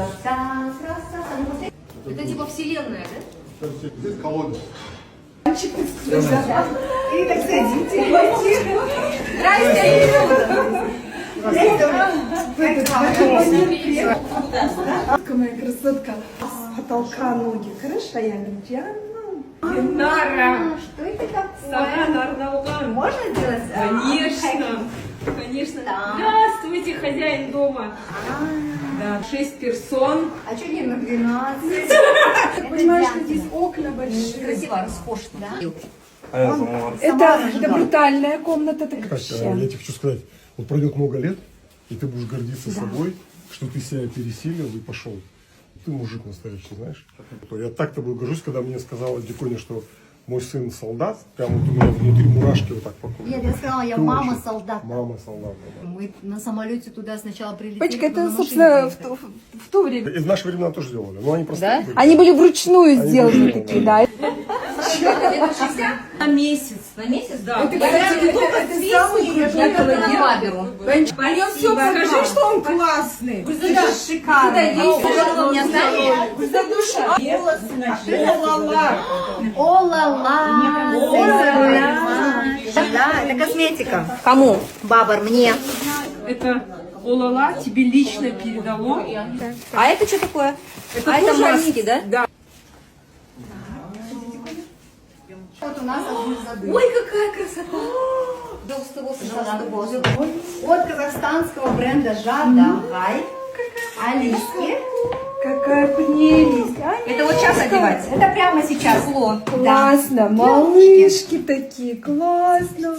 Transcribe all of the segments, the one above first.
Красота, красота. Это типа вселенная, да? Здесь колодец. И так садите. Здрасте. Моя красотка. С потолка ноги. Хорошо, я говорю, Нара. Что это такое? Можно сделать? Конечно. Конечно. Здравствуйте, хозяин дома. Да, 6 персон. А что не на 12? понимаешь, что здесь окна большие. Красиво, роскошно, да? Это брутальная комната, так Я тебе хочу сказать, вот пройдет много лет, и ты будешь гордиться собой, что ты себя пересилил и пошел. Ты мужик настоящий, знаешь. Я так тобой горжусь, когда мне сказала Диконя, что мой сын солдат, прямо вот у меня внутри мурашки вот так по коже. Нет, я сказала, я Ты мама очень- солдата. Мама солдата. Да. Мы на самолете туда сначала прилетели. Пачка, потом это, на собственно, машине в то время. И в наше времена тоже делали, но они просто... Да? Они были вручную Они сделаны вручную, такие, да. да. На месяц. На месяц, да. Это самый Я только на Ваберу. Пойдем все, скажи, что он классный. Это шикарно. Вы меня знаете? За душа. Да, это косметика. Кому? Бабар, мне. Это Олала тебе лично передало. А это что такое? Это тоже маски, да? Да. Вот у нас одну задумку. Ой, какая красота. От казахстанского бренда Жада Гай. Алиски. Какая прелесть. Это вот сейчас одевать. Это прямо сейчас. Классно. Малышки такие. Классно.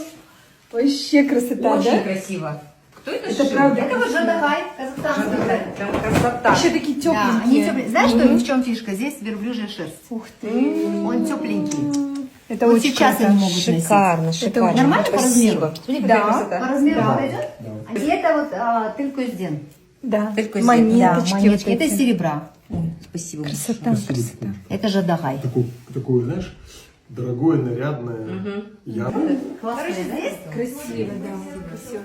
Вообще красота, Очень да? красиво. Кто это? Это правда. Это вот Жада Гай, казахстанский бренд. Прям красота. Еще такие Да, они тепленькие. тепленькие. Знаешь, что в чем фишка? Здесь верблюжья шерсть. Ух ты. Он тепленький. Это Вот очень сейчас круто. они могут носить. Шикарно. Нормально по размеру? Смотри, какая красота. По размеру подойдет? И это вот только изден. Да. Монеточки. Монеточки. Это из серебра. Спасибо. Красота, красота. Это Жадагай. Такое, знаешь, дорогое, нарядное, яркое. Короче, здесь Красиво, да. Красиво.